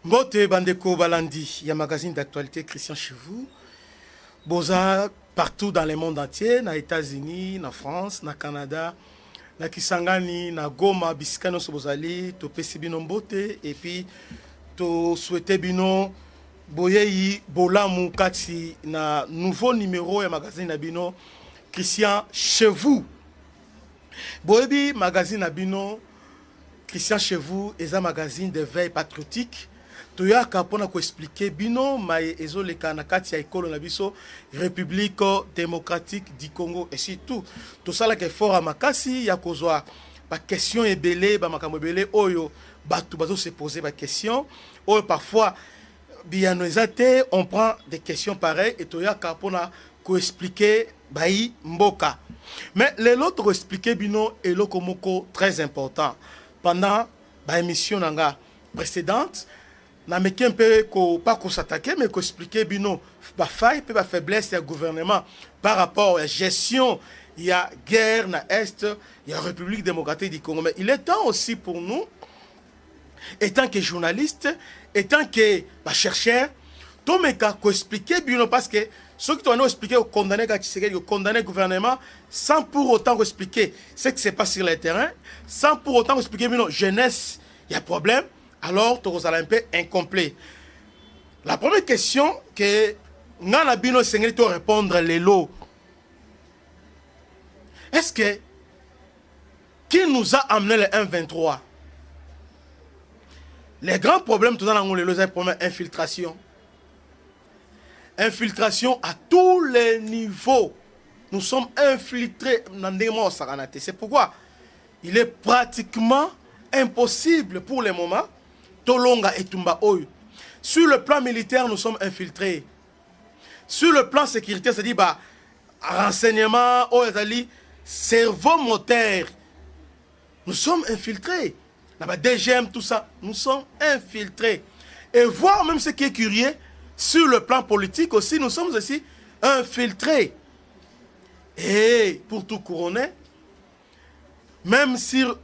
Mbote Bandeko Balandi, il y a un magazine d'actualité Christian chez vous. Boza partout dans le monde entier, na États-Unis, na France, na Canada, na Kisangani, na Goma, Bisikano Sobozali, to pesi bino mbote et puis to souhaiter bino boyeyi bolamu kati na nouveau numéro ya magazine na bino Christian chez vous. Boyebi magazine na bino Christian chez vous est un magazine de veille patriotique. Toyaka pona ko expliquer bino mai ezoleka na kati ya ekolo na biso République démocratique du Congo et surtout tout ça là que fort à makasi ya kozwa ba question ebele ba makambo ebele oyo batu bazo se poser ba question oyo parfois biano ezate on prend des questions pareilles et toyaka pona ko expliquer bai mboka mais les autres expliquer bino eloko moko très important pendant ba émission nanga précédente. Na meki un peu pas qu'on s'attaquer mais qu'on expliquer bino ba faille pe ba faiblesse du gouvernement par rapport à la gestion il y a guerre na est il y a République démocratique du Congo mais il est temps aussi pour nous étant que journaliste étant que ba chercheur to meka ko expliquer bino parce que ceux qui doivent expliquer au condamné au condamné gouvernement sans pour autant expliquer ce qui se passe sur le terrain sans pour autant expliquer bino jeunesse il y a problème. Alors, tu vas un peu incomplet. La première question que Nana Bino Sengeli te répondre les lots. Est-ce que qui nous a amené le 1-23? Les grands problèmes, tout dans les lots, c'est le problème infiltration. Infiltration à tous les niveaux. Nous sommes infiltrés. C'est pourquoi il est pratiquement impossible pour le moment. Tolonga et Tumba Oyo. Sur le plan militaire, nous sommes infiltrés. Sur le plan sécuritaire, c'est-à-dire renseignement, cerveau moteur. Nous sommes infiltrés. La DGM, tout ça, nous sommes infiltrés. Et voir même ce qui est curieux, sur le plan politique aussi, nous sommes aussi infiltrés. Et pour tout couronner, même sur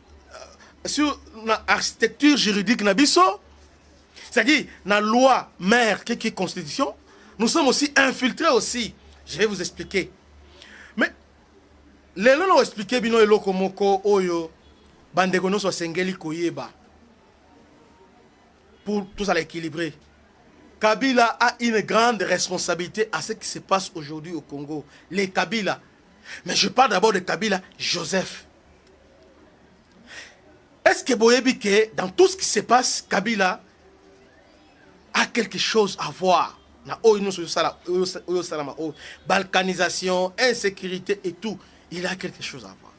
l'architecture juridique nabiso, c'est-à-dire la loi mère qui est constitution, nous sommes aussi infiltrés aussi. Je vais vous expliquer. Mais les gens ont expliqué bino eloko moko oyo bandekono so sengeli koyeba pour tout ça l'équilibrer. Kabila a une grande responsabilité à ce qui se passe aujourd'hui au Congo. Les Kabila. Mais je parle d'abord de Kabila Joseph. Est-ce que Boyebi que dans tout ce qui se passe, Kabila a quelque chose à voir? Balkanisation, insécurité et tout. Il a quelque chose à voir.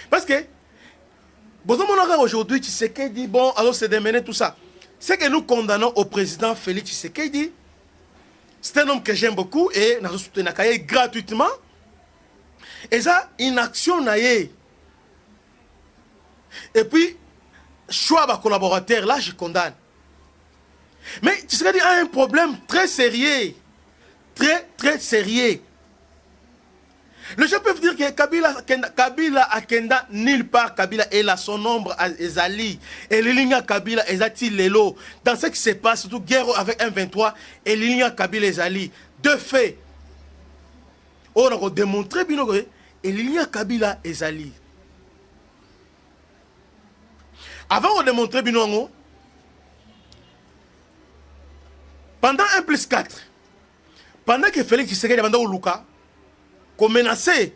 Parce que, aujourd'hui, Tshisekedi, bon, alors c'est démené tout ça. Ce que nous condamnons au président Félix Tshisekedi, c'est un homme que j'aime beaucoup et nous soutenons gratuitement. Et ça, une action naïe. Et puis, choix de collaborateur, là, je condamne. Mais tu sais, il y a un problème très sérieux. Très, très sérieux. Les gens peuvent dire que Kabila a Kenda nulle part. Kabila est là, son nombre est Ali. Et l'Ilinga Kabila est Atil Lelo. Dans ce qui se passe, surtout guerre avec 1-23, et l'Ilinga Kabila est Ali. De fait, on a démontré que l'Ilinga Kabila est Ali. Avant de démontrer Binongo, pendant 1+4, pendant que Félix Tshisekedi a au Luka, qu'on menaçait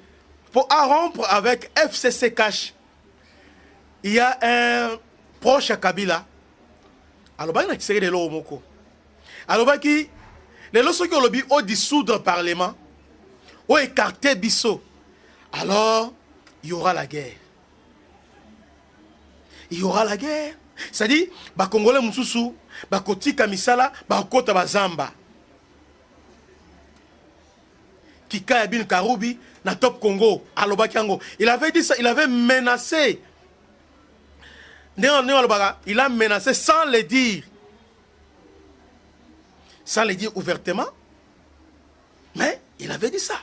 pour rompre avec FCC Cash, il y a un proche à Kabila. Alors, il y a Tshisekedi de l'Omoko. Alors, les gens qui ont dissoudre le Parlement, ont écarté Bissot. Alors, il y aura la guerre. Il y aura la guerre. C'est-à-dire, les Congolais Moussoussou, les Koti Kamisala, les Kota Bazamba. Kika Yabin Karoubi, na Top Congo, Alobakiango. Il avait dit ça, il avait menacé. Il a menacé sans le dire. Sans le dire ouvertement. Mais il avait dit ça.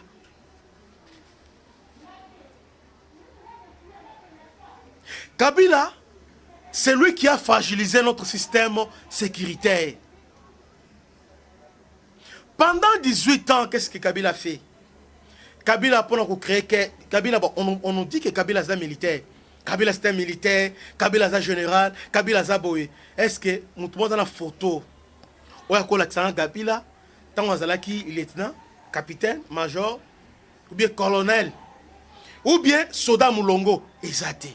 Kabila, c'est lui qui a fragilisé notre système sécuritaire. Pendant 18 ans, qu'est-ce que Kabila a fait? Kabila, pour créer Kabila, on nous dit que Kabila est un militaire. Kabila c'est un militaire, Kabila est un général, Kabila est un boy. Est-ce que nous trouvons dans la photo où il y a Kabila, tant qu'il est lieutenant, capitaine, major, ou bien colonel, ou bien soldat Moulongo, exacté.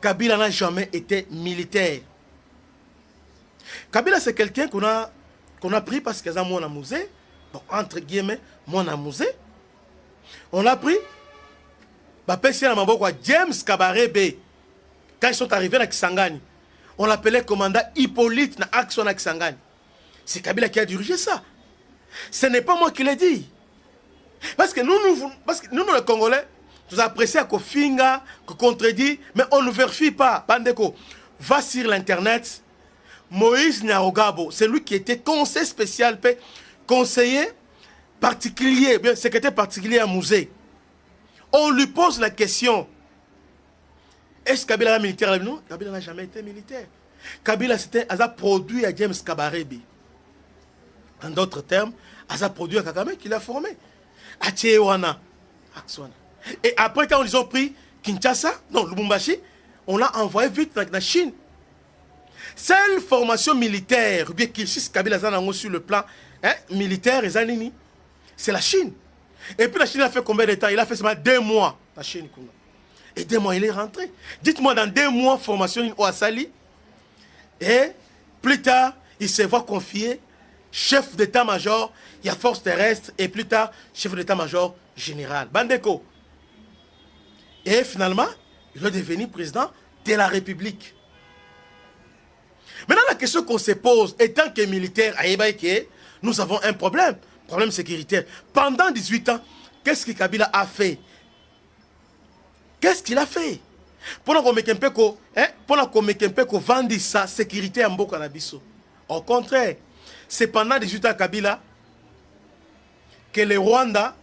Kabila n'a jamais été militaire. Kabila c'est quelqu'un qu'on a pris parce qu'il a mon musée, bon, entre guillemets, mon musée. On l'a pris. James Kabarebe, quand ils sont arrivés à Kisangani, on l'appelait commandant Hippolyte na Action à Kisangani. C'est Kabila qui a dirigé ça. Ce n'est pas moi qui l'ai dit. Parce que nous, les Congolais, nous apprécions qu'on finga, qu'on contredit, mais on ne vérifie pas. Bandeko, va sur l'internet. Moïse Nyarogabo, c'est lui qui était conseiller spécial, conseiller particulier, bien secrétaire particulier à musée. On lui pose la question, est-ce que Kabila est militaire? Non, Kabila n'a jamais été militaire. Kabila c'était un produit à James Kabarebe. En d'autres termes, un produit à Kagame qui l'a formé. À Tchéwana. Et après, quand ils ont pris Kinshasa, non, Lubumbashi, on l'a envoyé vite dans la Chine. Seule formation militaire, bien qu'il Kabila a sur le plan militaire, c'est la Chine. Et puis la Chine a fait combien de temps? Il a fait seulement 2 mois, la Chine. Et 2 mois, il est rentré. Dites-moi, dans 2 mois, formation au Assali. Et plus tard, il se voit confier chef d'état-major, il y a force terrestre, et plus tard, chef d'état-major général. Bandeko. Et finalement, il est devenu président de la République. Maintenant, la question qu'on se pose, étant que militaire à Ebaïke, nous avons un problème sécuritaire. Pendant 18 ans, qu'est-ce que Kabila a fait? Qu'est-ce qu'il a fait? Pour qu'on mette un peu qu'on vende sa sécurité en Mboka Nabiso. Au contraire, c'est pendant 18 ans Kabila que le Rwanda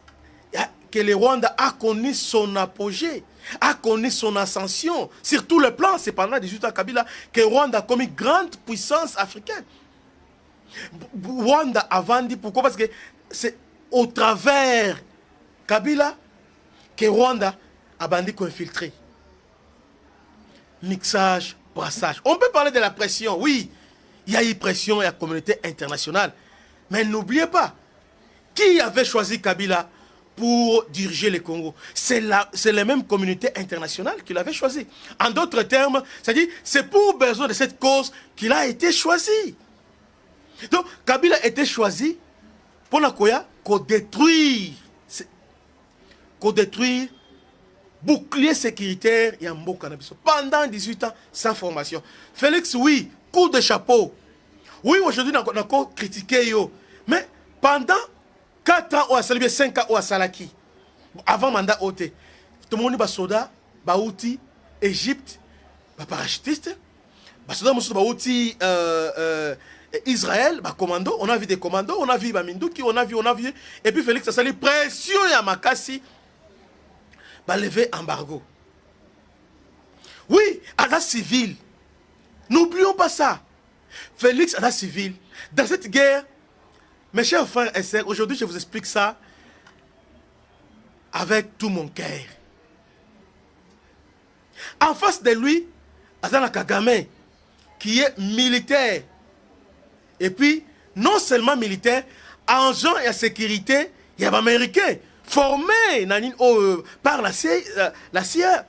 a connu son apogée, a connu son ascension. Sur tout le plan, c'est pendant 18 ans Kabila que Rwanda a comme une grande puissance africaine. Rwanda a vendu, pourquoi? Parce que c'est au travers Kabila que Rwanda a bandit infiltré. Mixage, brassage. On peut parler de la pression, oui. Il y a eu pression et la communauté internationale. Mais n'oubliez pas, qui avait choisi Kabila pour diriger le Congo? C'est la même communauté internationale qui l'avait choisi. En d'autres termes, c'est-à-dire, c'est pour besoin de cette cause qu'il a été choisi. Donc, Kabila a été choisi pour qu'on détruire bouclier sécuritaire et un beau cannabis. Pendant 18 ans, sans formation. Félix, oui, coup de chapeau. Oui, aujourd'hui, on a critiqué, mais pendant 4 ans, on a salé 5 ans, on a salaki. Avant mandat OT. Tout le monde est soda, Baouti, Égypte, parachutiste, soda, Baouti, Israël, commando, on a vu des commandos, on a vu Minduki, on a vu, et puis Félix a sali pression à Makassi, lever embargo. Oui, à la civile, n'oublions pas ça. Félix à la civile, dans cette guerre, mes chers frères et sœurs, aujourd'hui je vous explique ça avec tout mon cœur. En face de lui, Azana Kagame, qui est militaire. Et puis, non seulement militaire, agent et sécurité, il y a des Américains formés par la CIA.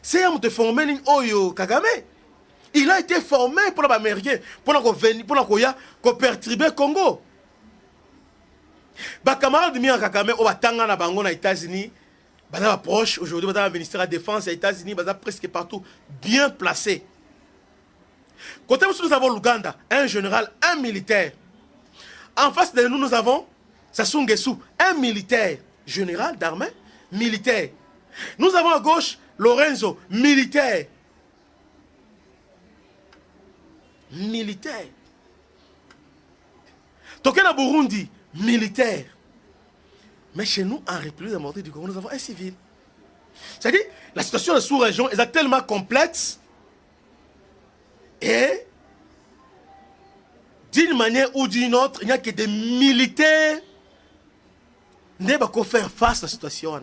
C'est un de formé Kagame. Il a été formé pour les Américains, pour perturber le Congo. Les camarades de Kagame, ils sont aux États-Unis, ils sont proches aujourd'hui, dans le ministère de la Défense des États-Unis, ils sont presque partout bien placés. Côté nous avons l'Ouganda, un général, un militaire. En face de nous, nous avons Sassou Nguesso, un militaire, général d'armée, militaire. Nous avons à gauche Lorenzo, militaire. Militaire. Tokena Burundi, militaire. Mais chez nous, en République démocratique du Congo, nous avons un civil. C'est-à-dire, la situation de sous-région est tellement complexe Et d'une manière ou d'une autre, il n'y a que des militaires qui peuvent faire face à la situation.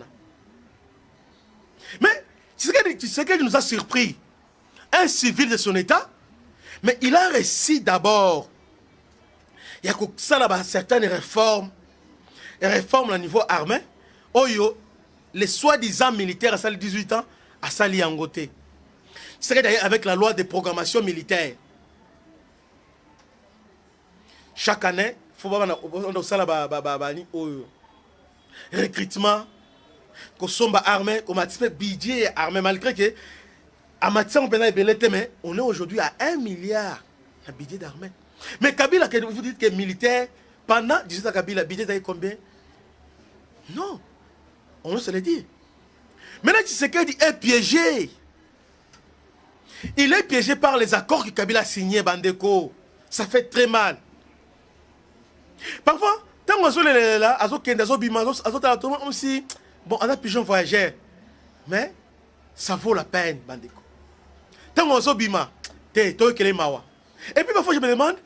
Mais ce qui nous a surpris, un civil de son état, mais il a réussi d'abord. Il y a certaines réformes, au niveau armé. Oyo, les soi-disant militaires à Sali 18 ans, à Sali Angoté. C'est d'ailleurs avec la loi de programmation militaire. Chaque année, il faut voir recrutement, qu'on soit armé, qu'on m'a fait budget armé, malgré que on est aujourd'hui à 1 milliard de budget d'armée. Mais Kabila, vous dites que militaire, pendant 18 ans, Kabila, le budget est combien? Non. On se le dit. Maintenant, Tshisekedi est piégé. Il est piégé par les accords que Kabila a signés, Bandeko. Ça fait très mal. Parfois, tant qu'on est là, on se dit, bon, on a pigeon voyageur. Mais ça vaut la peine, Bandeko. Tant qu'on est bima, et puis parfois je me demande,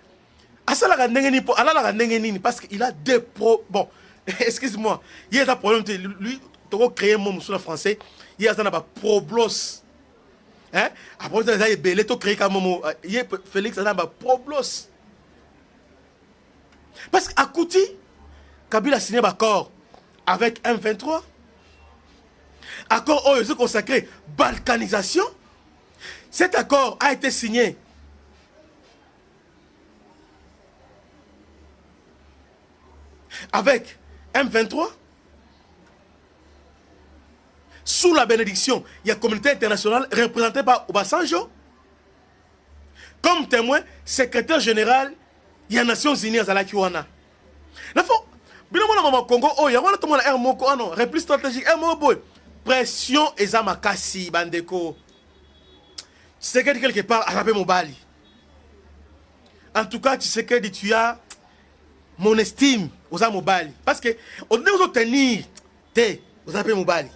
parce qu'il a des bon, excuse-moi, il y a un problème, lui, tu as créé un mot français, il y a un problos. Hein? Après, tu as créé un mot, Félix, il y a un problos. Parce qu'à Kouti, Kabila a signé un accord avec M23, accord consacré balkanisation. Cet accord a été signé avec M23 sous la bénédiction. Il y a une communauté internationale représentée par Obasanjo comme témoin, secrétaire général, il y a Nations Unies à la Kiwana. La fois, bien au Congo, il y a un réplique stratégique, pression et Zamakasi, Bandeko. C'est quelque part à Rabé Mobali. En tout cas, tu sais que tu as mon estime aux Amobali. Parce que on doit tenir aux Rabé Mobali.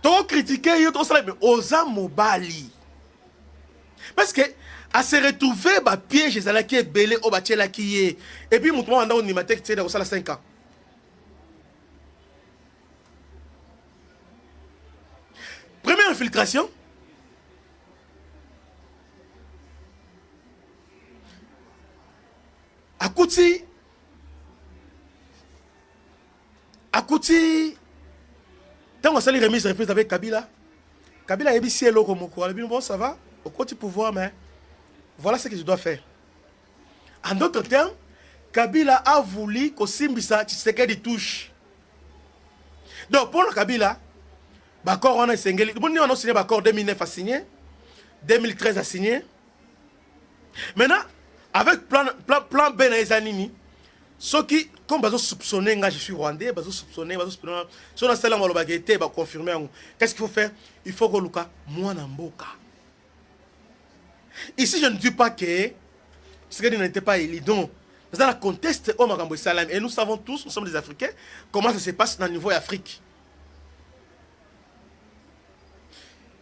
Tu as critiqué aux Amobali. Parce que à se retrouver bah piège les qui est belé au bâtiment qui est et puis mon on a maté qui dans 5 ans. Première infiltration. À Kouti, tant qu'on s'est remise reprise avec Kabila, Kabila a dit si elle est bon, ça va, au côté pouvoir, mais voilà ce que je dois faire. En d'autres termes, Kabila a voulu que Simbisa Tshisekedi touche. Donc pour le Kabila, l'accord on a signé, on a signé l'accord 2009 a signé, 2013 a signé. Maintenant, avec plan B Naizanini, ceux qui, comme ils ont soupçonné que je suis rwandais, ils ont soupçonné, si on a celle-là, on va confirmer. Qu'est-ce qu'il faut faire? Il faut que Luka, moi, Namboka. Ici, je ne dis pas que ce qui n'était pas élu. Donc, dans le contexte au Magambo Salam, et nous savons tous, nous sommes des Africains, comment ça se passe dans le niveau Afrique.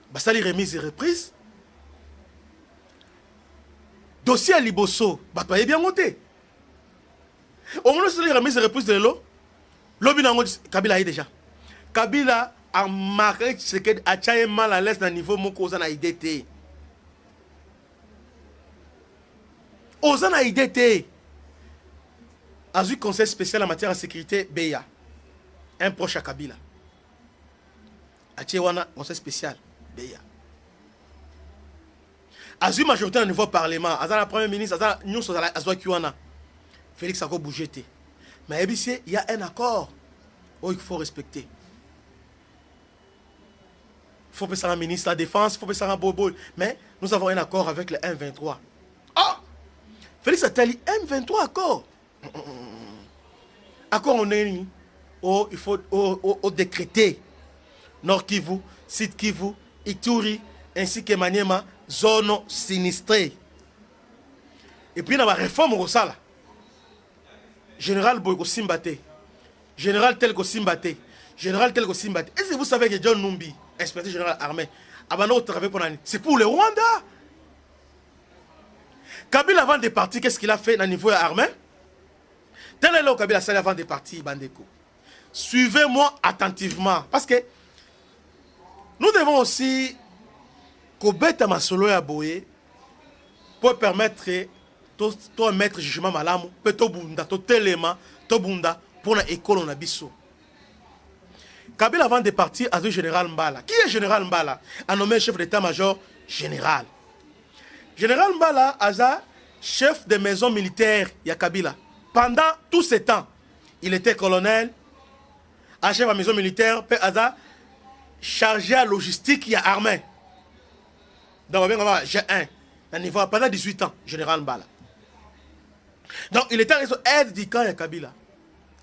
Basali remise et reprise. Dossier à Liboso, bah tu as bien monté. Au moment où il remise et reprise de l'eau, l'objet Kabila est déjà. Kabila a marqué ce que a mal à l'aise dans le niveau Moko a IDT. Ozana IDT a eu conseil spécial en matière de sécurité BIA, un proche à Kabila. A conseil spécial BIA. A eu majorité au niveau parlement, a la première ministre, a nous sommes à Kiwana. Félix a bougé. Mais il y a un accord qu'il faut respecter. Il faut passer un ministre de la Défense, il faut passer un bobo. Mais nous avons un accord avec le M23. Ah! Félix a dit M23 accord. Accord on est oh, il faut décréter Nord Kivu, Sud Kivu, Ituri, ainsi que Maniema, zone sinistrée. Et puis, il y a la réforme au Sala. Général Boyko Simbate. Général Telko Simbate. Général Telko Simbate. Est-ce que vous savez que John Numbi, inspecteur général armé, c'est pour le Rwanda. Kabila avant de partir, qu'est-ce qu'il a fait au niveau armé? Tel est le Kabila avant de partir, Bandeko. Suivez-moi attentivement. Parce que nous devons aussi Kobeta Masolo ya Boye pour permettre de mettre jugement malamu, peut to bunda, to telema, to bunda pour la école na biso. Kabila avant de partir a dit général Mbala. Qui est général Mbala? A nommé chef d'état-major général. Général Mbala a chef de maison militaire ya Kabila. Pendant tout ce temps, il était colonel, à chef de maison militaire, puis a chargé à logistique et à armée. Donc, G1, pendant 18 ans, général Mbala. Donc, il était aide du camp de Kabila.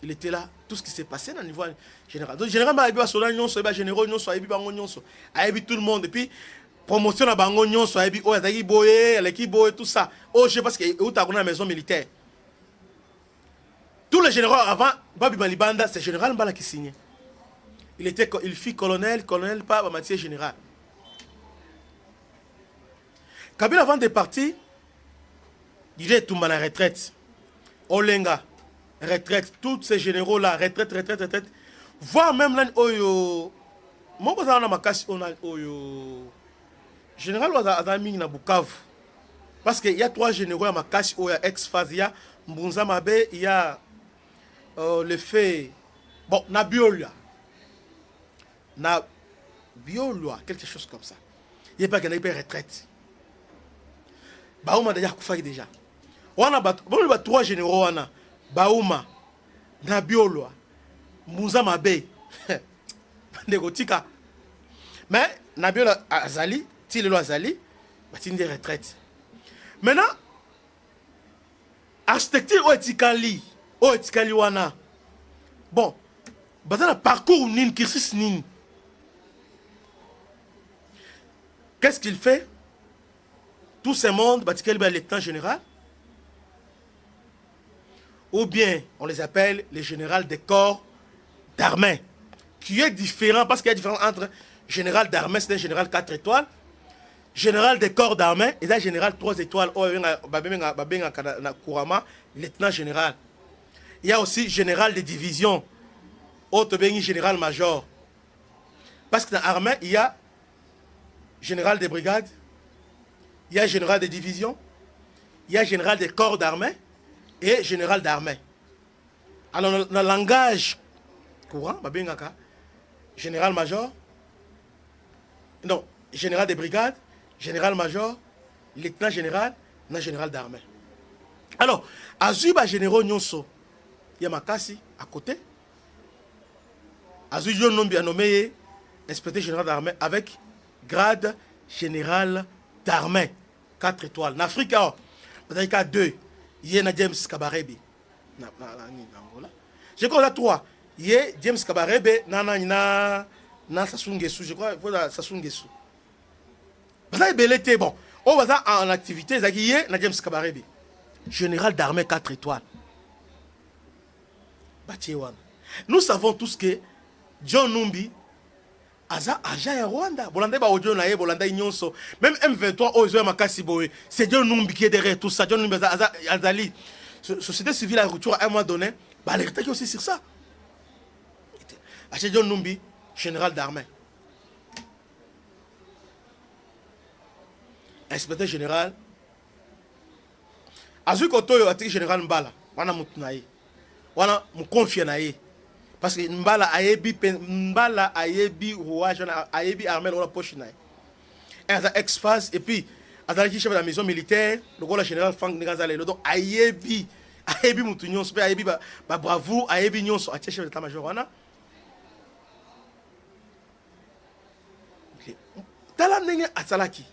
Il était là, tout ce qui s'est passé dans le niveau général. Donc, général Mbala, il a généraux, il a tout le monde. Et puis, promotion à Bango, il a tout ça. Oh, je sais pas ce qu'il y a dans la maison militaire. Tous les généraux avant, Babi Malibanda, c'est général Mbala qui signait. Il fit colonel, pas matière général. Kabila avant de partir, il est tombé à la retraite. Olenga, retraite, tous ces généraux-là, retraite. Voire même là, Oyo. Moi, je suis ma casse, on a Oyo. Général, on a mis na Bukavu. Parce qu'il y a 3 généraux à ma casse, il y a ex-phase, il y a Mbunza Mabe, il y a le fait. Bon, na Biolia. Na Biolia, quelque chose comme ça. Il n'y a pas qu'il y ait une retraite. Baouma déjà. On a 3 généraux. Baouma, Nabiolwa, Mouza Mabe. Mais Nabiola Azali, Tilelo Azali, il y a des retraites. Maintenant, architecture Oetikali, Wana. Bon, dans le parcours Nin, Kirsis Nin. Qu'est-ce qu'il fait? Tout ce monde, Batikali est lieutenant général. Ou bien, on les appelle les généraux des corps d'armée. Qui est différent, parce qu'il y a différence entre général d'armée, c'est un général 4 étoiles. Général des corps d'armée, et un général 3 étoiles. Lieutenant général. Il y a aussi général de division. Autre général major. Parce que dans l'armée, il y a général de brigade. Il y a général de division, il y a général des corps d'armée et général d'armée. Alors, dans le langage courant, général-major, non, général de brigade, général-major, lieutenant-général, général d'armée. Alors, Azuba généraux Nyonso, il y a Makasi à côté. Azuba Nombi a nommé inspecteur général d'armée avec grade général d'armée. 4 étoiles. En Afrique, il y a 2. Il y a James Kabarebe. Je crois qu'il y a 3. Il y a James Kabarebe, na Sasungesu. Je crois qu'il y a Sasungesu. Parce que c'est bon. On va en activité, il y a James Kabarebe. Général d'armée 4 étoiles. Nous savons tous que John Numbi Aza agent ya Rwanda. Bolanda ba audio na ye, Bolanda inyonso. Même M23 ozo makasi boye. C'est John Numbi qui est derrière tout ça. John Numbi Azali. Société civile à retour à un moment donné, bah alerté aussi sur ça. Acheté John Numbi, général d'armée. Inspecteur général. Azu Kotoyo ati général Mbala. Wana mutunaye. Wana mukonfie na ye. Parce que Mbala ayebi rouage, ayebi armée dans la poche. Et ex-phase, et puis, Azali chef de la maison militaire, le rôle général Frank Negazale, donc ayebi moutounion, ayebi bravo, ayebi nyon, chef d'état-major. Tala nenge asalaki.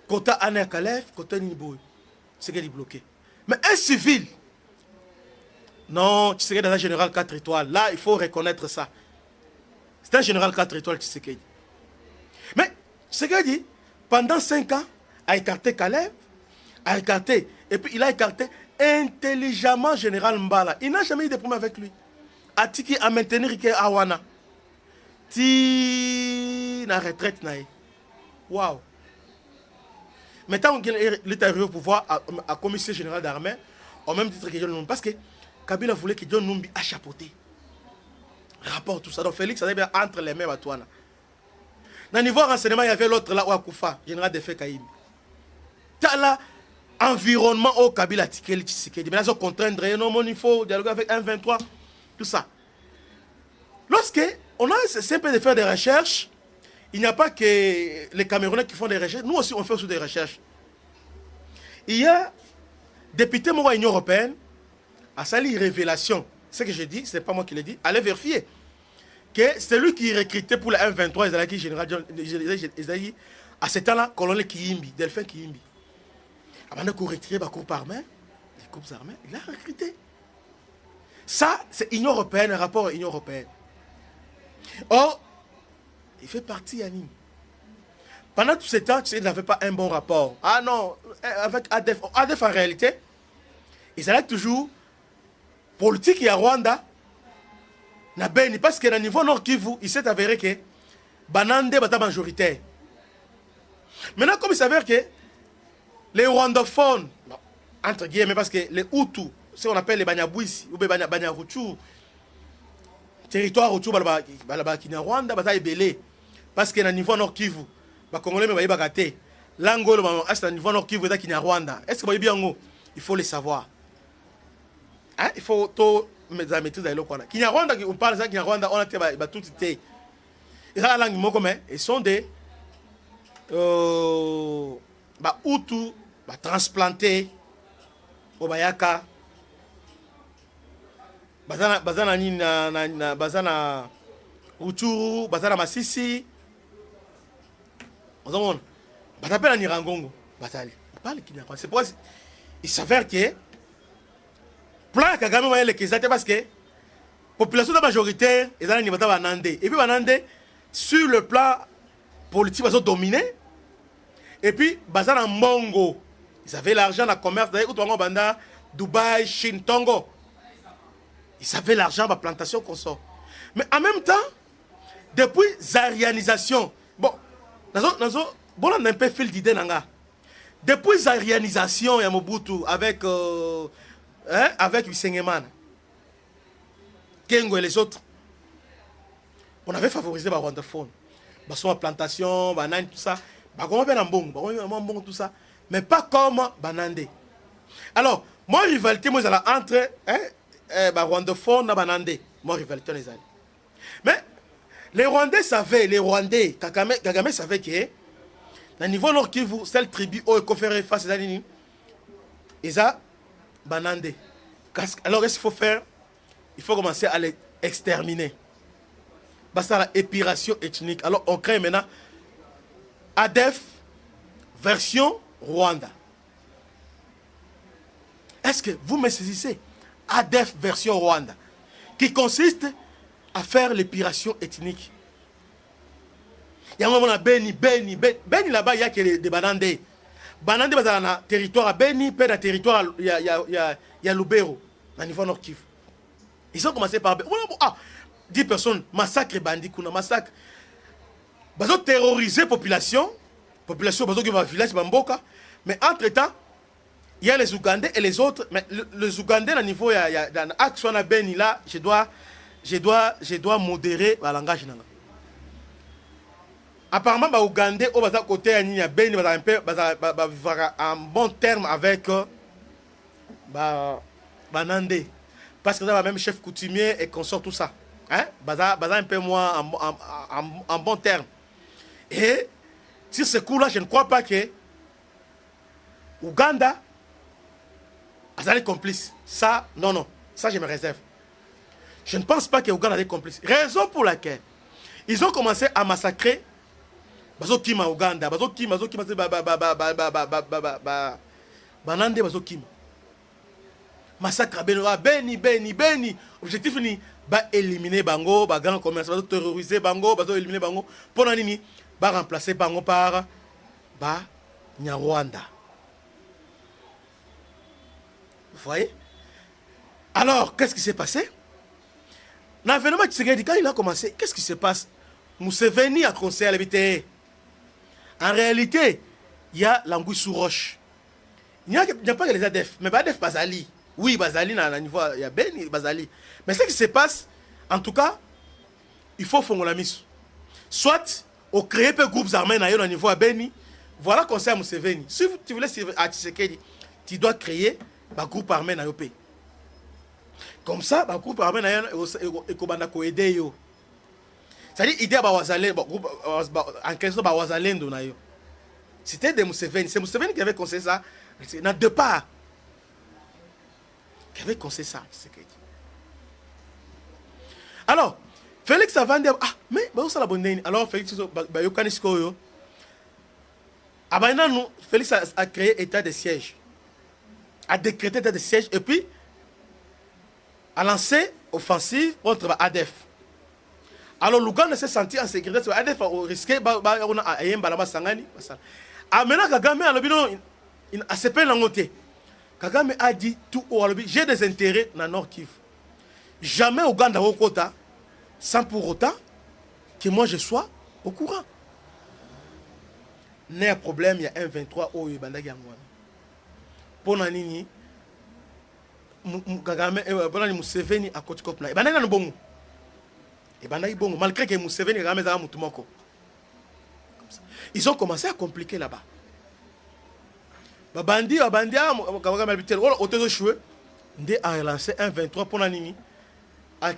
Kota Aner Kalef, Kota Niboy, c'est qu'elle est bloquée. Mais un civil, non, tu sais dans un général 4 étoiles. Là, il faut reconnaître ça. C'est un général 4 étoiles, tu sais qu'il dit. Mais, ce qu'il dit, pendant 5 ans, a écarté Caleb, a écarté, et puis il a écarté intelligemment général Mbala. Il n'a jamais eu de problème avec lui. Atiki a maintenir Rike Awana. Ti na retraite naï. Waouh. Maintenant, il est arrivé au pouvoir à commissaire général d'armée, au même titre que John Numbi. Parce que Kabila voulait que John Numbi a chapeauté. Rapport, tout ça. Donc Félix, ça avait bien entre les mains à toi. Dans le niveau renseignement, il y avait l'autre là, Ouakoufa, général de Fekaïm. Dans l'environnement au Kabila Tikeli Tshisekedi. Mais là, ils ont contraindre, non, il faut dialoguer avec 1-23, tout ça. Lorsque on a essayé de faire des recherches, il n'y a pas que les Camerounais qui font des recherches, nous aussi on fait aussi des recherches. Il y a député de l'Union européenne, à sa révélation, ce que je dis, ce n'est pas moi qui l'ai dit, allez vérifier que c'est lui qui recrutait pour le M23, Ezalaki général, Ezalaki, à ce temps-là, colonel Kiyimbi, Delphin Kiyimbi. Avant de retirer les groupes armés, il a recruté. Ça, c'est Union européenne, un rapport à Union européenne. Or, il fait partie, Yannick. Pendant tout ce temps, tu sais, il n'avait pas un bon rapport. Ah non, avec ADF. ADF, en réalité, ils allaient toujours politique à Rwanda. Parce que dans le niveau Nord Kivu, il s'est avéré que Banande est majoritaire. Maintenant, comme il s'avère que les rwandophones, entre guillemets, parce que les Hutus, ce qu'on appelle les Banyabouissi, ou les Banyaruchu, territoire Ruchu, qui est Rwanda, est belé. Parce que dans le niveau Nord Kivu, les Congolais ne sont pas gâtés. L'Angola, est-ce que dans le niveau Nord Kivu, qui est Rwanda? Est-ce que vous bien il faut le savoir. Hein? Il faut tout maîtriser dans le Rwanda. Qui est Rwanda, on parle de ça, qui est Rwanda, on a tout été. Et ça, la langue, ils sont des Hutus, transplantés au Bayaka. Bazana nina bazana Rutshuru, bazana Masisi. On demande. Bazapela Nirangongo, bazali. Parle qui n'a pas. C'est pourquoi il s'avère que plan Kagame voyait les Kizate parce que population de majoritaire, ils allaient Nibata Banande. Et puis Banande, sur le plan politique, ils ont dominé. Et puis bazana Mongo. Ils avaient l'argent, la commerce, d'ailleurs, Outuango Banda, Dubaï, Chine, Tongo. Ils avaient l'argent, la plantation qu'on sort. Mais en même temps, depuis Zarianisation, bon, on a un peu fil d'idée. Depuis Zarianisation, il y a Mobutu avec Wisengeman, Kengo et les autres, on avait favorisé les rwandophones. La plantation, tout ça. Tout ça. Mais pas comme Banande. Alors, moi, rivalité, moi, entre rwandophones et Banande. Moi, rivalité, les amis. Mais les Rwandais savaient, Kagame savait que, dans le niveau Nord Kivu, c'est le tribu où il conféré face à Zanini. Ils ont Banande. Alors, qu'est-ce qu'il faut faire? Il faut commencer à les exterminer. C'est la épuration ethnique. Alors, on crée maintenant ADF version Rwanda. Est-ce que vous me saisissez? ADF version Rwanda, qui consiste à faire l'épuration ethnique. Il y a un moment là, Beni là-bas, il y a que des Banande. Banande, c'est un territoire à Beni, puis un territoire, il y a Lubero, au niveau Nord Kivu. Ils ont commencé par 10 personnes, massacre bandit, massacre. Ils ont terrorisé la population, qui va village, mais entre-temps, il y a les Ougandais et les autres. Mais les Ougandais, au niveau, il y a dans l'action à Beni là, je dois modérer le langage. Apparemment, les Ougandais, au côté de Beni, en bon terme avec Banande. Parce que ça même chef coutumier et consort tout ça. Hein? Un peu moins en bon terme. Et sur ce coup-là, je ne crois pas que Ouganda est complice. Ça, non. Ça, je me réserve. Je ne pense pas que Ouganda est complice. Raison pour laquelle ils ont commencé à massacrer Bazokima Ouganda. Bazokima, Banande, Bazokima. Massacre à Beni. Objectif ni ba éliminer Bango, ba grand commerce, ba terroriser Bango, ba éliminer Bango. Pour nani ba remplacer Bango par ba Nyarwanda. Vous voyez? Alors, qu'est-ce qui s'est passé? L'avènement de Tshisekedi, quand il a commencé, qu'est-ce qui se passe? Museveni a conseillé à l'habiter. En réalité, il y a l'anguille sous roche. Il n'y a pas que les ADF, mais ADF Bazali. Oui, Bazali, il y a Ben Bazali. Mais ce qui se passe, en tout cas, il faut faire la mise. Soit, on crée des groupes armés au niveau à Beni. Voilà conseil à Museveni. Si tu voulais à Tshisekedi, tu dois créer un groupe armé dans le pays. Comme ça, un groupe armé et aider. C'est-à-dire, l'idée en question de c'était de Museveni. C'est Museveni qui avait conseillé ça. Dans deux parts. Qui avait conseillé ça. Alors, Félix avant de dire, ah, mais où ça la bonne. Alors, Félix, Félix a créé état de siège. A décrété état de siège et puis a lancé offensive contre ADF. Alors, l'Ouganda s'est senti en sécurité. ADF a risqué Ah, maintenant, Kagame a s'appelé l'angoté. Kagame a dit tout au j'ai des intérêts dans le Nord Kivu. Jamais Ouganda au quota, sans pour autant que moi je sois au courant. Il y a un problème, il y a un 23 au Uganda. Pour Nanini, Kagame, Museveni à côté de Kagame. Malgré que Museveni Kagame a mutumoko. Ils ont commencé à compliquer là-bas. Bandi, a relancé un 23 pour Nanini. A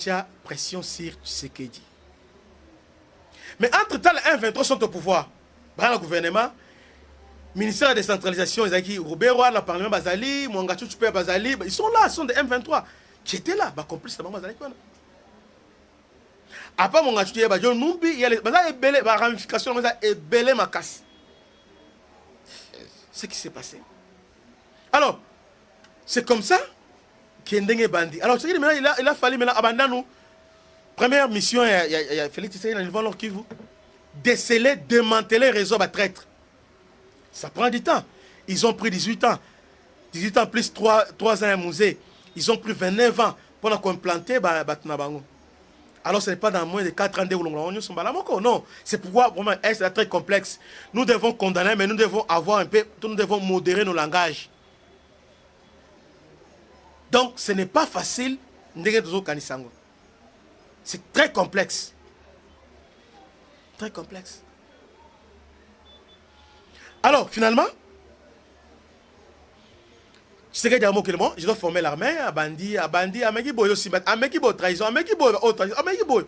pression sur Tshisekedi. Mais entre-temps, les 1-23 sont au pouvoir. Dans le gouvernement, ministère de la décentralisation, Robert Roy, le Parlement Bazali, Mwangachu Super Bazali, ils sont là, ils sont des M23 qui étaient là, complices de Bazali. Après Mwangachu, il y a des Numbi, il y a les ramifications, il y a des belé makas. Ce qui s'est passé. Alors, c'est comme ça qu'il y a bandi. Alors, il a fallu maintenant abandonner. Première mission, il y a Félix Tshisekedi dans le niveau Nord Kivu. Déceler, démanteler le réseau de traître. Ça prend du temps. Ils ont pris 18 ans. 18 ans plus 3 ans à musée. Ils ont pris 29 ans pour implanter Batnabango. Alors ce n'est pas dans moins de 4 ans de non. C'est pourquoi vraiment c'est très complexe. Nous devons condamner, mais nous devons avoir un peu, nous devons modérer nos langages. Donc ce n'est pas facile. C'est très complexe. Très complexe. Alors, finalement, je dois former l'armée, à Bandi, à Mekiboy aussi, à Mekiboy trahison, à Mekiboy trahison, à Mekiboy.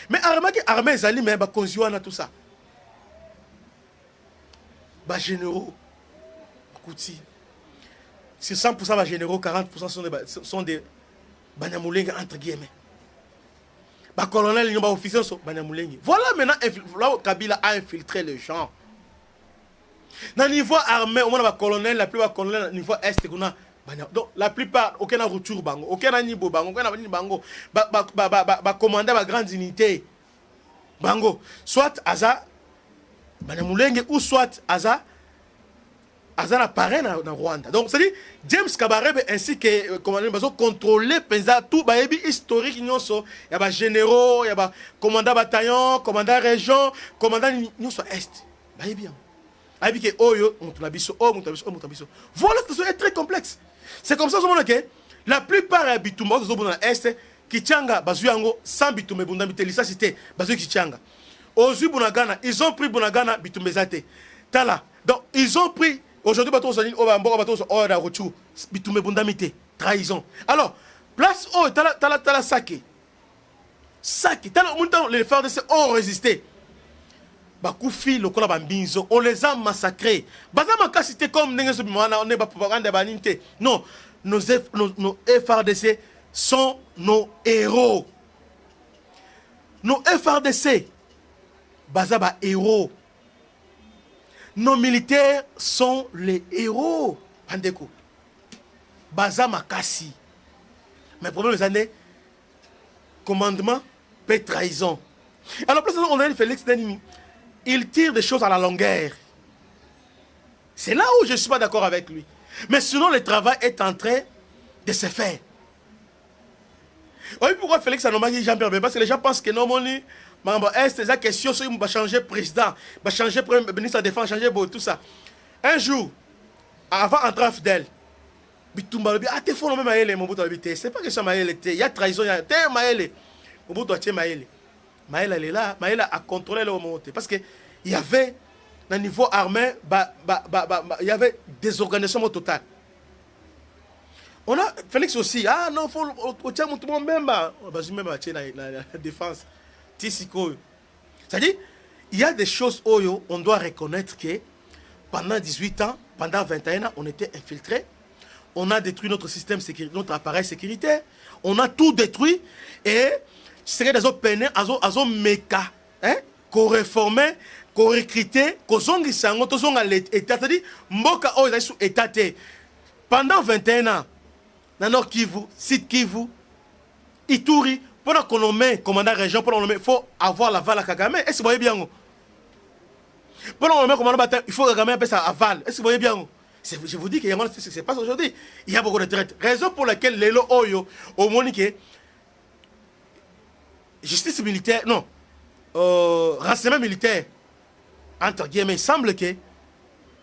Mais l'armée, ils allaient même conjurer tout ça. Les généraux, Kouti, sur 100% des généraux, 40% sont des Banyamoulengue entre guillemets. Les colonels, les officiers sont Banyamoulengue. Voilà maintenant, là où Kabila a infiltré les gens. Dans le niveau armé, au moins les colonels, la plupart des colonels, niveau est, donc la plupart, aucun retour bango, aucun niveau bango, aucun bango, commander ma grande unité. Bango, soit Aza, Banyamulenge, ou soit Aza apparaît dans Rwanda. Donc, c'est-à-dire, James Kabarebe ainsi que commandant contrôler tout le historique, il y a des généraux, il y a des commandants bataillon, commandant région, commandant est. Voilà, c'est très complexe. C'est comme ça que la plupart des bitumes dans l'Est, qui tiennent sans bitume, ça c'était Kichanga. Aux Bunagana, ils ont pris Bunagana bitume zate. Donc, ils ont pris, aujourd'hui, bitume bundamite, trahison. Alors, place où t'as la saké. Saké, les FARDC ont résisté. Bakoufi, le kola bambinzo, on les a massacrés. Bazama cité comme on n'est pas propagande baninte. Non, nos FARDC sont nos héros. Nos FARDC, Bazaba héros. Nos militaires sont les héros. Pandeko. Bazama Kassi. Mais pour les années, commandement, paix, trahison. Alors, on a dit Félix Denimi. Il tire des choses à la longueur. C'est là où je ne suis pas d'accord avec lui. Mais sinon, le travail est en train de se faire. Oui, pourquoi Félix a nommé Jean-Pierre Bemba? Parce que les gens pensent que normalement, c'est la question, il va changer président, il va changer ministre de la Défense, changer tout ça. Un jour, avant d'entrer à Fidel, Bitumba dit, ah, t'es fort, même Maëlle, Mobutu a dit, c'est pas que ça Maëlle était, il y a trahison, il y a Maëlle. Mobutu a tué Maëlle. Maëlle, elle est là, Maëlle a contrôlé le moment. Parce qu'il y avait, au niveau armé, il y avait des organisations totales. On a Félix aussi, ah non, il faut tout le monde même, la défense. C'est-à-dire, il y a des choses où on doit reconnaître que pendant 18 ans, pendant 21 ans, on était infiltrés. On a détruit notre système sécuritaire, notre appareil sécuritaire. On a tout détruit. Et c'est des autres peines, des méca, qu'on réformait, qu'on recrutait, qu'on s'engagait à l'État. C'est-à-dire, Mboka est sous État. Pendant 21 ans, dans Nord Kivu, Sud Kivu, Ituri, pendant qu'on nomme commandant région, il faut avoir l'aval à Kagame. Est-ce que vous voyez bien? Pendant qu'on nomme commandant bataille, il faut Kagame appeler ça aval. Est-ce que vous voyez bien? Je vous dis que ce qui se passe aujourd'hui, il y a beaucoup de traite. Raison pour laquelle les Oyo, au Monique, justice militaire, non, renseignement militaire, entre guillemets, il semble que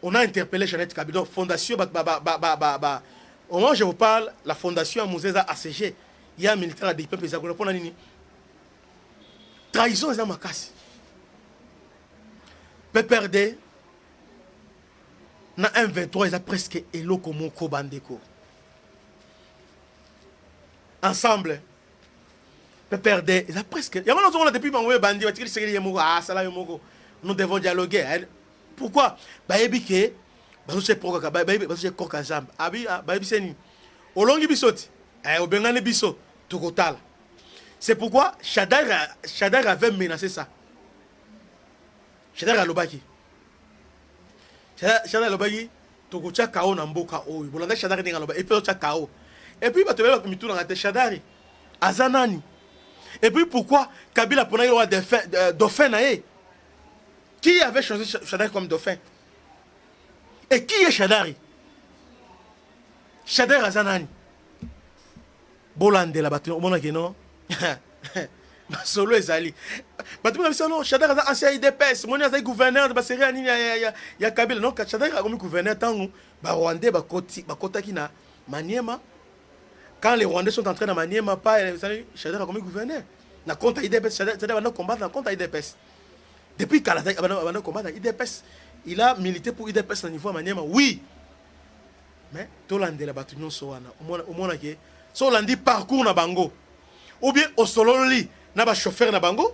on a interpellé Jeannette Kabila, fondation, au moment où je vous parle, la fondation Mouzeza ACG, il y a un militaire à DIP, trahison, c'est ma casse. PPRD, na M23, ils ont presque eloko moko bandeko. Ensemble, PPRD, ils ont presque. Il y a un depuis bandi, nous devons dialoguer. Pourquoi? Baébike, bazoche proka, bazoche koka jambe. Abi, baébiseni. Olongi bisoti, obengane biso, tukotala. C'est pourquoi Chadar avait menacé ça. Chadar alobaki. Chadar alobaki, tukucha kao na mboka oyo. Bolanda Chadar ndinga alobaki, et puis ocha kao. Et puis bato beba mitu na ngate Chadari. Azanani. Et puis pourquoi Kabila pona yo dauphin nae? Qui avait choisi Chadari comme dauphin? Et qui est Chadari? Chadari Azanani. Bolande la bato, on a que non. Solo ezali. Bato na non, Chadari Azan ancien IDPS, mon azali gouverneur de Basseri ani ya Kabila non, Chadari a comme gouverneur tangu ba Rwandais ba kotaki na Maniema. Quand les Rwandais sont entrés dans Maniema, pas Chadari a comme gouverneur. Na compte IDPS, Chadari va combattre na compte IDPS. Depuis qu'il a combattu IDPS, il a milité pour IDPS au niveau Maniema, oui. Mais tout le monde est là-bas, au moins que so landi parcours na bango. Ou bien au sololi na ba chauffeur na bango.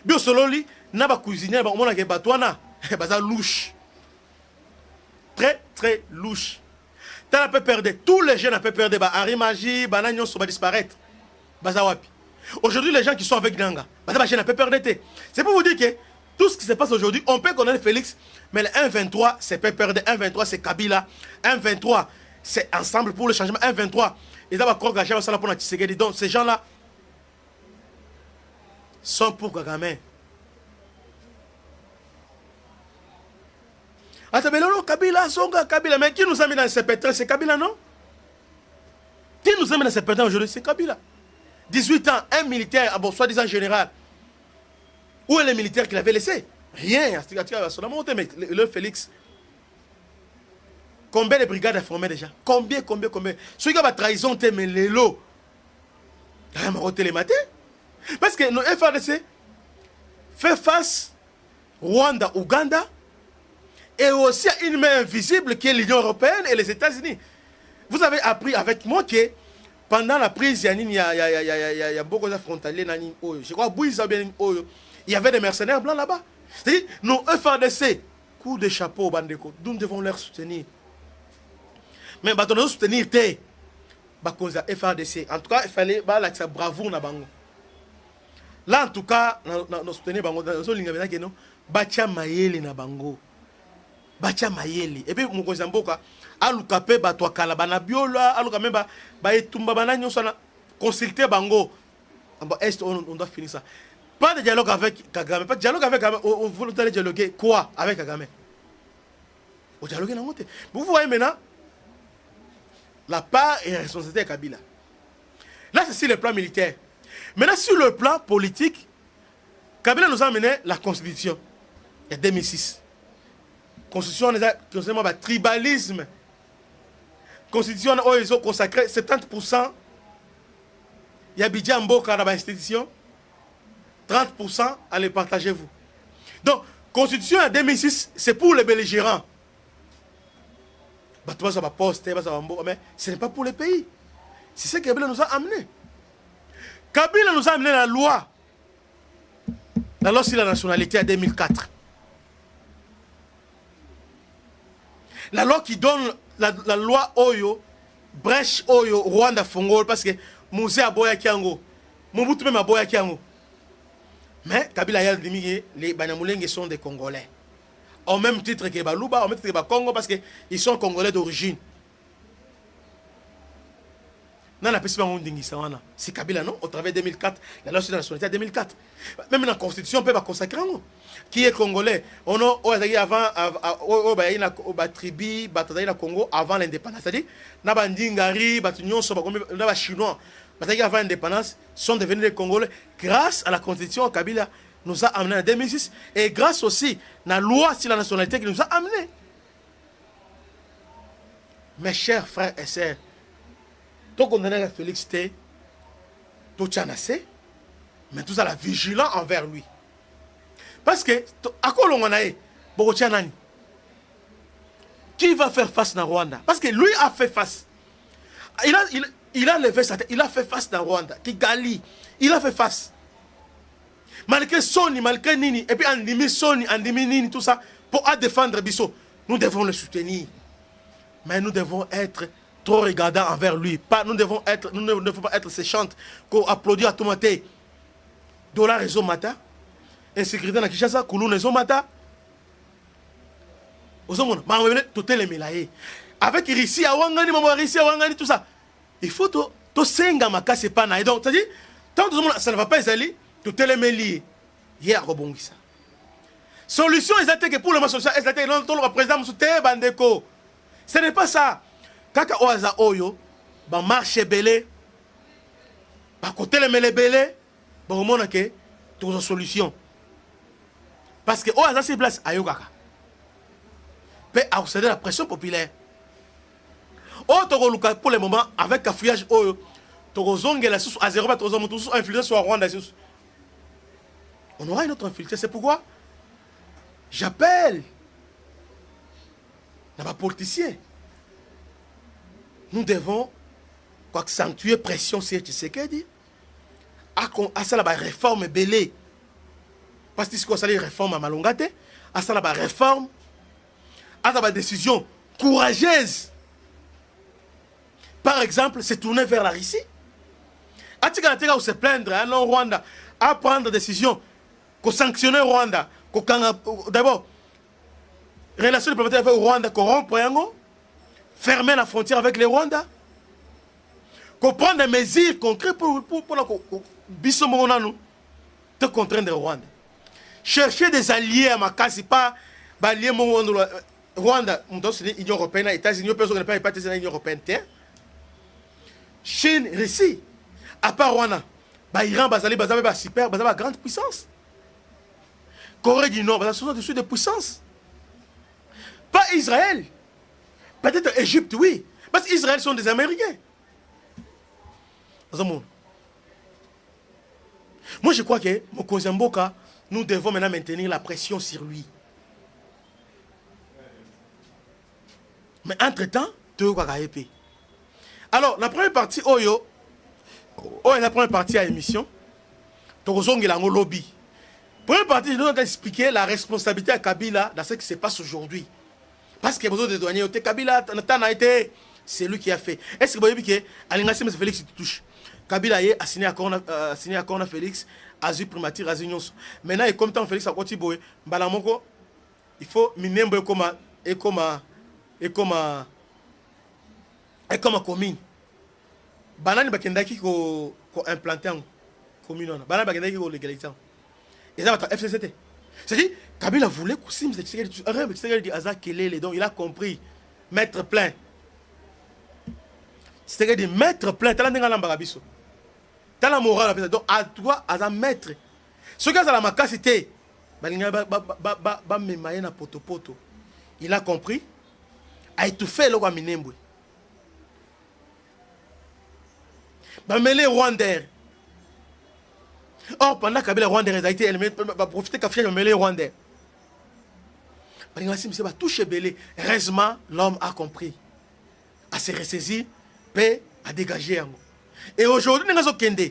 Bien au sololi na ba cuisinier au moins que batouana, baza louche. Très très louche. T'as peu perdre, tous les jeunes peu perdre, ba Arimaji, bananyo so ba disparaître. Baza wapi. Aujourd'hui les gens qui sont avec Nanga, baza ba jeune peu perdre. C'est pour vous dire que tout ce qui se passe aujourd'hui, on peut connaître Félix, mais le 1-23, c'est PPRD, 1-23, c'est Kabila, 1-23, c'est ensemble pour le changement, 1-23. Ils ont encore engagé ça pour la Tshisekedi. Donc ces gens-là sont pour Kagame. Attends, mais non, Kabila, Songa, Kabila, mais qui nous a mis dans ces pétrins? C'est Kabila, non? Qui nous a mis dans ces pétrins aujourd'hui? C'est Kabila. 18 ans, un militaire, bon, soi-disant général. Où est le militaire qu'il avait laissé? Rien. Mais le Félix. Combien de brigades a formé déjà? Combien? Ceux qui ont trahison, mais les lots. Parce que nos FRDC fait face Rwanda, Ouganda, et aussi à une main invisible qui est l'Union européenne et les États-Unis. Vous avez appris avec moi que pendant la prise, il y a beaucoup de frontaliers. Je crois que il y avait des mercenaires blancs là-bas. C'est-à-dire, nos FRDC, coup de chapeau, Bandeko, nous devons leur soutenir. Mais nous devons soutenir les FRDC. En tout cas, il fallait la bravoure na bango. Là, en tout cas, nous soutenir bango. Nous soutenir Bacha Mayele na bango. Bacha Mayele. Et puis, nous avons alukape batwa kalabana biola, alukape ba etumba bananyo sana consulter bango. Est on doit finir ça. Pas de dialogue avec Kagame. Pas de dialogue avec Kagame. Vous allez dialoguer quoi avec Kagame? Vous dialoguez dans le monde. Vous voyez maintenant la part et la responsabilité de Kabila. Là, c'est sur le plan militaire. Maintenant, sur le plan politique, Kabila nous a amené la Constitution. Il y a 2006. constitution est tribalisme. Constitution ils ont consacré 70%. Il y a budget en boca dans l'institution. 30% allez partagez-vous. Donc, constitution en 2006, c'est pour les belligérants. Mais ce n'est pas pour les pays. C'est ce que Kabila nous a amené. Kabila nous a amené la loi sur la nationalité en 2004. La loi qui donne la loi Oyo, brèche Oyo, Rwanda Fongol, parce que Moussé a boya Kiango, Mobutu même a boya Kiango. Mais Kabila a dit les Banyamulenge sont des Congolais. Au même titre que Balouba, au même titre que Congo, parce qu'ils sont Congolais d'origine. Non, c'est Kabila, non? Au travers de 2004, la loi sur la nationalité en 2004. Même dans la Constitution, on peut pas consacrer un qui est Congolais. On a avant, tribu, Congo, avant l'indépendance. C'est-à-dire, Nabandingari, les Chinois, avant l'indépendance, sont devenus des Congolais grâce à la Constitution. Kabila nous a amené en 2006 et grâce aussi à la loi sur la nationalité qui nous a amené. Mes chers frères et sœurs, tout condamné à Félix T, tout tchanassé, mais tout ça la vigilant envers lui. Parce que, à quoi l'on a eu, qui va faire face dans Rwanda? Parce que lui a fait face. Il a levé sa tête, il a fait face dans Rwanda. Kigali, il a fait face. Malgré Sony, malgré Nini, et puis Andimi Sony, Andimi Nini, tout ça, pour défendre Bisso, nous devons le soutenir. Mais nous devons être trop regardants envers lui. Nous ne devons pas être ces chantes qu'on applaudit à tout matin. Dollar réseau mata. Insécurité dans Kinshasa, Koulou réseau mata. Avec Rissi à Wangani, maman Rissi à Wangani, tout ça. Il faut to senga makase pana. Et donc, c'est-à-dire, tant que ça ne va pas aller, tout est lié. Hier, rebondissa. Solution, ils que pour le solution, ils étaient le président Moussouté Bandeko. Ce n'est pas ça. Kaka oaza oyo, ba marché belé, ba côté le mele belé, ba omona ke toute solution. Parce que oaza c'est place ayo kaka. Peut accéder la pression populaire. Oh toko luka pour le moment avec cafouillage oyo, toko zongela sous à 0 toko zomo tous influence sur Rwanda. On aura une autre infiltré, c'est pourquoi j'appelle les politiciens. Nous devons accentuer pression sur Tshisekedi à ça la réforme belé. Parce que c'est une réforme à Malongate, à ça la réforme, à la décision courageuse. Par exemple, se tourner vers la Russie. À Tigana se plaindre à non Rwanda, à prendre des décisions, qu'on sanctionne Rwanda, d'abord, relation diplomatique avec Rwanda, qu'on rompt fermer la frontière avec les Rwandais, qu'on prenne des mesures concrètes pour te contraindre le Rwanda. Chercher des alliés à ma case, pas alliés Rwanda, l'Union européenne, les États-Unis, personne ne peut pas être l'Union européenne. Chine, Russie, à part Rwanda, Iran, super, grande puissance. Corée du Nord, ce sont des de puissance. Pas Israël. Peut-être Égypte, oui. Parce qu'Israël sont des Américains. Moi, je crois que Mokozemboka, nous devons maintenant maintenir la pression sur lui. Mais entre-temps, tu vas épée. Alors, la première partie, la première partie à l'émission, tu vas lobby. Première partie, je dois expliquer la responsabilité à Kabila dans ce qui se passe aujourd'hui. Parce que besoin de douaniers, Kabila, c'est lui qui a fait. Est-ce que vous voyez que Alingasi, c'est Félix qui touche? Kabila a signé à Corona Félix, Azu Primature, Azu Nyonso. Maintenant, et comme tant Félix a continué, il faut minembo comme commune. Banani bakendaki ko implanter en commune. Banani bakendaki ko légaliser. Et ça va être FCCT. C'est-à-dire, Kabila voulait que Sim donc il a compris. Mettre plein. C'est-à-dire mettre plein. Tu as la morale. Donc, à toi, à mettre. Ce qui est à la macacité, il a compris, a étouffé le roi Minembwe. Bamele Rwandais. Or, pendant que Kabila Rwandais a été éliminé, va profiter qu'à faire Bamele Rwandais. Il va toucher Belé. Heureusement, l'homme a compris. A se ressaisi, paix, a dégagé. Et aujourd'hui, nous avons Kende.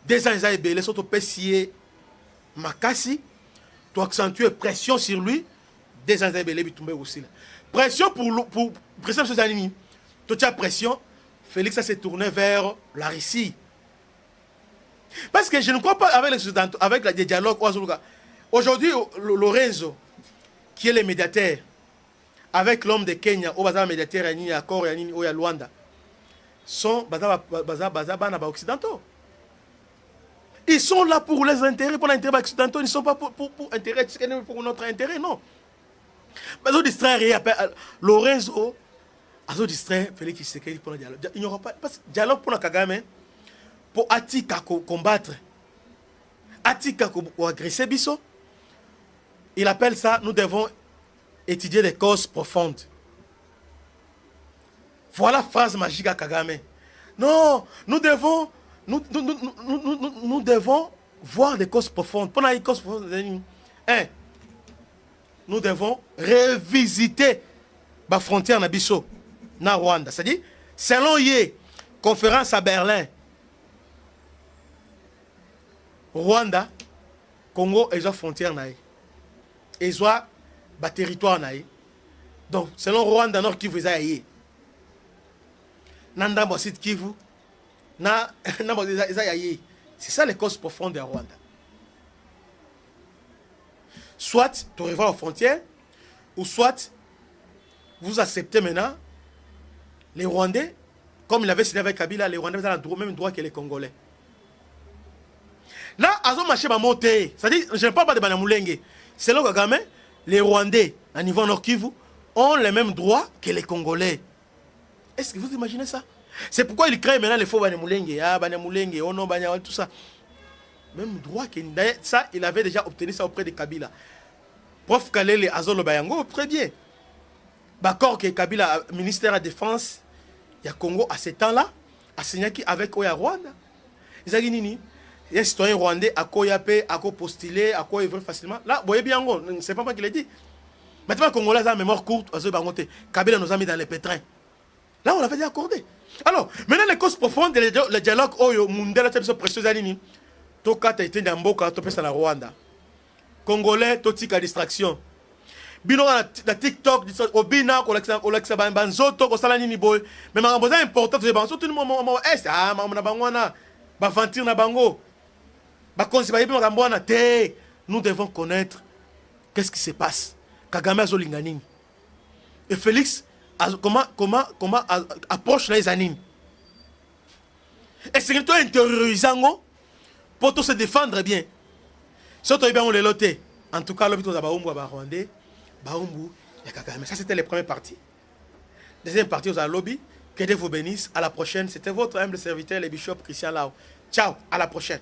Des ans, ils ont Belé, sont au PCA Makasi. Tu accentuer pression sur lui. Des ans, ils ont Belé, ils tombent aussi. Pression pour pression sur les ennemis. Tu as pression. Félix s'est tourné vers la Russie. Parce que je ne crois pas avec les dialogues. Aujourd'hui, Lorenzo, qui est le médiateur, avec l'homme de Kenya, au médiateur, il y a accord, il y a Luanda, sont occidentaux. Ils sont là pour les intérêts, pour l'intérêt occidentaux, ils ne sont pas pour intérêt, pour notre intérêt, non. Ils ont distraire, Lorenzo, ils ont distraire Félix Tshisekedi pour le dialogue. Il n'y aura pas, parce que dialogue pour la Kagame, pour Atika combattre, Atika agresser Bisso, il appelle ça, nous devons étudier des causes profondes. Voilà la phrase magique à Kagame. Non, nous devons voir des causes profondes. Pendant les causes profondes, nous devons revisiter la frontière na Bisso, na Rwanda. C'est-à-dire, selon Yé, conférence à Berlin, Rwanda, Congo, ils ont frontière naïe. Ils ont un territoire naïe. Donc, selon Rwanda, Nord Kivu, ils ont Nanda Bosit Kivu, c'est ça les causes profondes de Rwanda. Soit tu revois aux frontières, ou soit vous acceptez maintenant les Rwandais, comme il avait signé avec Kabila, les Rwandais ont le même droit que les Congolais. Là, ils ont marché à monter. C'est-à-dire, je ne parle pas de Banyamulenge. Selon Kagame, les Rwandais, à niveau Nord Kivu, ont les mêmes droits que les Congolais. Est-ce que vous imaginez ça? C'est pourquoi il crée maintenant les faux Banyamulenge. Ah, Banyamulenge, oh non, Banyamulenge, tout ça. Même droit que ça, il avait déjà obtenu ça auprès de Kabila. Prof Kalele Azolo Bayango, très bien. D'accord que Kabila, ministère de la Défense, il y a Congo à ce temps-là, a signé avec Oya Rwanda. Ils ont dit nini. Il y a un citoyen rwandais à quoi il a postulé, à quoi il veut facilement. Là, vous voyez bien, c'est pas moi qui l'ai dit. Maintenant, les Congolais ont une mémoire courte. Kabila nous a mis dans les pétrins. Là, on l'avait déjà accordé. Alors, maintenant, les causes profondes, le dialogue, Oyo, Mundela, tu as précieux anini. Toka, tu as été dans Mboka, tu as Rwanda. Congolais, tu as distraction. Bino, la TikTok, Obina, Olexa Banzoto, Kosalanini Boy. Mais ma besoin important, tu as tout le monde. Ah, maman, Bangwana, Bafantir na Bango. Nous devons connaître qu'est-ce qui se passe. Kagame a Zolinganini. Et Félix, comment approche les animes. Et c'est que toi intériorisant pour se défendre bien. Surtout bien on les loté. En tout cas, l'hôpital Baumbu à Rwandais, Baumbu, il y a Kagame. Ça c'était les premières parties. Deuxième partie aux lobby. Que Dieu vous bénisse. À la prochaine. C'était votre humble serviteur, le bishop Christian Lao. Ciao, à la prochaine.